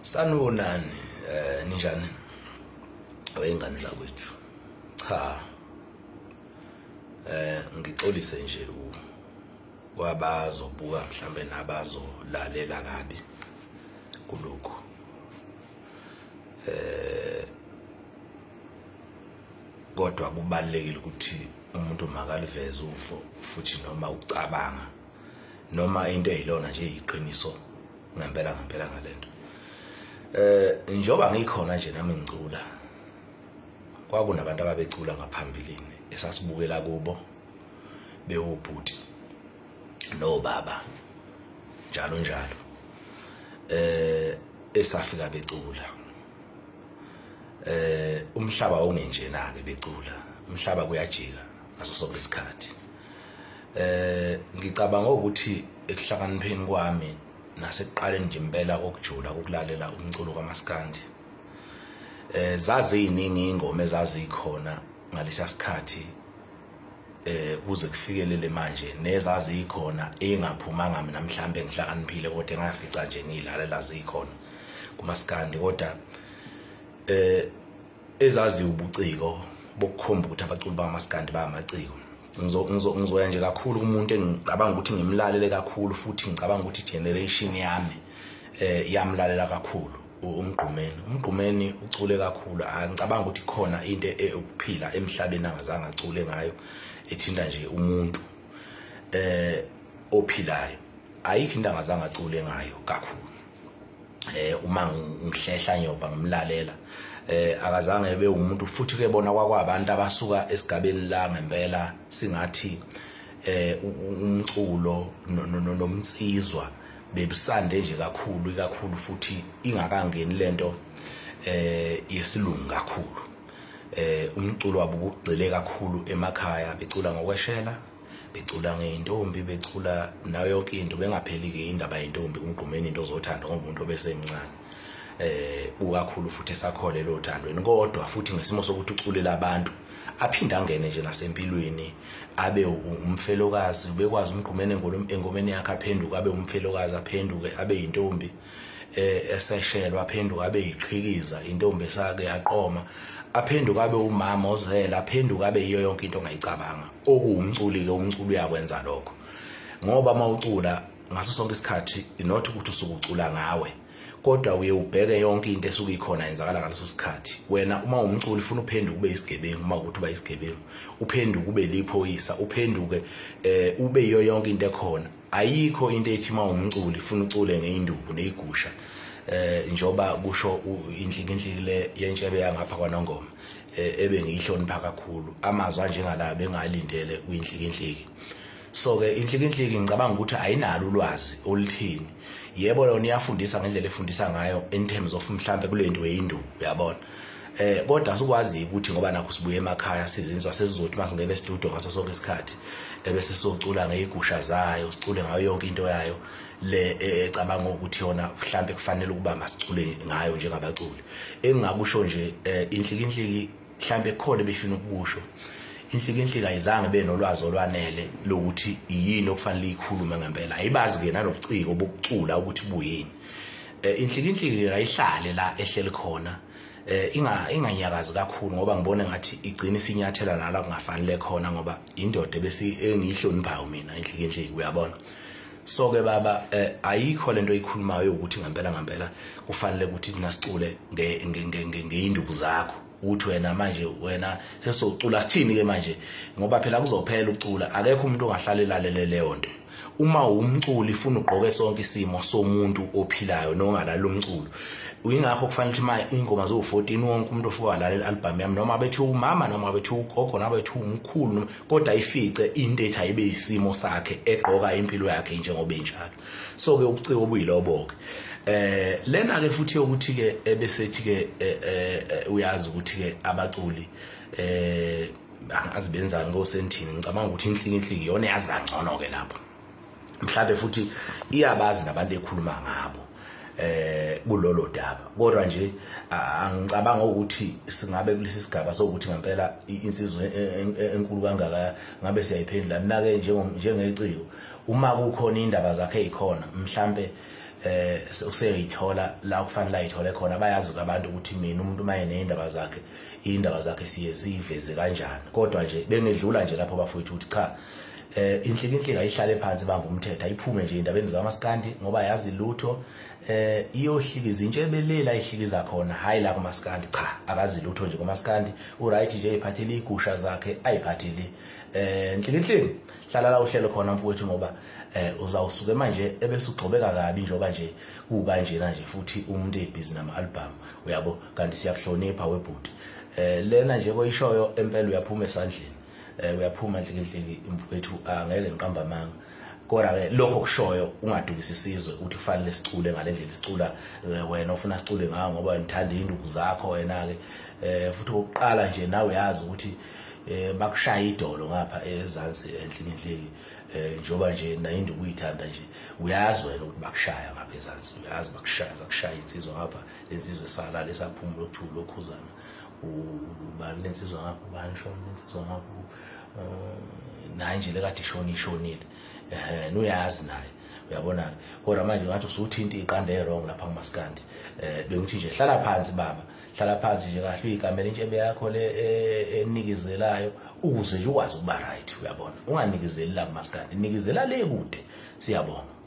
Sanibonani ninjani awengane zakwethu cha ngixolise nje kwabazobuka mhlambe nabazolalela kabi kulokho kodwa kubalekile ukuthi umuntu makaliveze ufo futhi noma ucabanga noma into eyilona nje iqiniso ngempela ngalento njoba ngikhona nje nami ngicula kwakunabantu ababecula ngaphambilini esasibukela kubo bewubhuti nobaba njalo esafika becula umhlaba ungenjena ke becula umhlaba kuyajika ngaso sonke isikhathi ngicabanga ukuthi ekuhlakanipheni kwami nasekuqaleni nje impela kokujula ukulalela umculo kaMaskandi zazi iningi ingoma ezazikhona ngalesa sikhathi kuze kufikelele manje nezazi ikhona engaphumanga mina mhlambe ngihlakaniphile kodwa engafica nje ngilalela zikhona kuMaskandi kodwa ezazi ubuciko bokukhomba ukuthi abaculi bakaMaskandi bayamaciko ngizoya nje kakhulu kumuntu engicabanga ukuthi ngimlalele kakhulu futhi ngicabanga ukuthi generation yami yamlalela kakhulu umgqumeni ucule kakhulu ngicabanga ukuthi khona into ekuphila emhlabeni angazange acule ngayo ethinta nje umuntu ophilayo ayikho into angazange acule ngayo kakhulu uma ngihlehla nyoba ngimlalela akazange ebe umuntu futhi ke bona kwakwabantu abasuka esigabeni la ngempela singathi umculo nomtsizwa bebusande nje kakhulu futhi ingakangeni lento yesilungu kakhulu umculo wabo ugcile kakhulu emakhaya becula ngokweshela becula ngeintombi becula nayo yonke into bengapheli ke indaba yentombi umgqumeni into ozothanda ngomuntu obesemncane ukakhulu futhi esakhole lo thandweni kodwa futhi ngesimo sokuthi uculela abantu aphinda angene nje nasempilweni abe umfelokazi bekwazi umgqumene engomeni yakhe aphenduka abe umfelokazi aphenduke abe intombi eseshelwa aphenduka abe iqhikiza intombi esake yaqoma aphenduka abe umama ozela aphenduka abe yiyo yonke into ongayicabanga okuwumculi ke umculi uyakwenza lokho ngoba mawucula ngaso sonke isikhathi not ukuthi usukucula ngawe kodwa uye ubheke yonke into esuke ikhona yenzakala ngaleso sikhathi wena uma umculi ufuna uphenduke ube isigebengu uma ukuthi uba isigebengu uphenduke ube liphoyisa uphenduke ube yiyo yonke into ekhona ayikho into ethi uma umculi ufuna ucule ngeinduku nezigusha njoba kusho inhlikinhliki le yentshebe yangapha kwaNongoma ebe ngiyihlonipha kakhulu amazwi njengala bengalindele kuyinhlikinhliki so ke inhlikinhliki ngicabanga ukuthi ayinalo ulwazi oluthini yebo yona iyafundisa ngendlela efundisa ngayo in terms of mhlambe kulento weinduku uyabona kodwa asukwazi ukuthi ngoba nakho sibuye emakhaya sizinzwa sesizothi masingebe studio ngaso sonke isikhathi ebese socula ngeyigusha zayo sicule ngayo yonke into yayo le ecabanga ukuthi yona mhlambe kufanele ukuba masicule ngayo njengabaculi engingakusho nje inhlikinhliki mhlambe khona befina ukusho inhlikinhliki ayizange benolwazi olwanele lokuthi yini okufanele ikhulume ngempela ayibazi ke nalobuciko bokucula ukuthi buyini inhlikinhliki ayihlale la ehleli khona inganyakazi kakhulu ngoba ngibone ngathi igcina isinyathela nala kungafanele khona ngoba indoda bese engihloniphayo mina inhlikinhliki uyabona so ke baba ayikho lento oyikhulumayo ukuthi ngempela kufanele ukuthi nasicule ngeinduku zakho uthi wena sesocula sithini ke manje ngoba phela kuzophela ucula akekho umuntu ongahlala elalele leyo nto uma umculi ufuna ugqoke sonke isimo somuntu ophilayo nongalala umculo uyingakho kufanele ukuthi manje ingoma zo14 wonke umuntu ofuka lalela album yami noma bethi umama noma bethi ugogo noma bethi umkhulu kodwa ifice into ethi ayibe isimo sakhe egqoka impilo yakhe njengoba enjalo so ke ubuciko obuyiloboke lena ke futhi ukuthi ke ebesethi ke uyazi ukuthi ke abaculi azibenza ngosentini ngicabanga ukuthi inhlikinhliki yona yazi kangcono ke lapho mhlawumbe futhi iyabazi nabantu ekhuluma ngabo kulolo daba kodwa nje angicabanga ukuthi singabe kulesi sigaba sokuthi ngempela insizwe enkulu kangaka ngabe siyayiphendula mina ke njengeciko uma kukhona indaba zakhe ezikhona mhlambe useyithola la kufanele ayithole khona bayazi abantu ukuthi mina umuntu maye neindaba zakhe indaba zakhe siye siveze kanjani kodwa nje bengedlula nje lapho bafowethu ukuthi cha inhlikinhlinga ayihlale phansi banga umthetho ayiphume nje indabeni zamaskandi ngoba yazi lutho iyohlikiza intshebelela ihlikiza khona hayi la kumaskandi cha akazi lutho nje kumaskandi uright nje iphathele igusha zakhe ayiphathele inhlikinhlinga hlala la uhlelo khona mfowethu ngoba uzawusuke manje ebese ugcobeka kabi njengoba nje kukanjena nje futhi umuntu ebhizi nama album uyabo kanti siyakuhlonipha webhuti lena nje koyishoyo empela uyaphuma esandleni uyaphuma inhlikinhlingi mfowethu angeke ngiqamba amanga kodwa ke lokho kushoyo ungadukisa isizwe ukuthi kufanele sicule ngalendlela sicula wena ufuna sicule ngawo ngoba ngithanda induku zakho wena ke futhi oqala nje nawe yazi ukuthi bakushaya idolo ngapha ezansi enhlikinhlingi njoba nje na induku uyithanda nje uyazi wena ukuthi bakushaya ngapha ezansi uyazi bakushaya insizwa ngapha lensizwe sala lesaphumula lokuthula lokhuzana ubani lensizwa ngapha ubani shona lensizwa ngapha nanje lekade ishonile nuyazi naye uyabona kodwa manje ngathi usuthinta iqanda errong lapha kumaskandi bengithi nje hlala phansi baba hlala phansi nje kahle uyikamela intshebe yakho le enikezelayo ukuze nje ukwazi ukuba right uyabona unganikezeli la kumaskandi nikezela le kude siyabonga.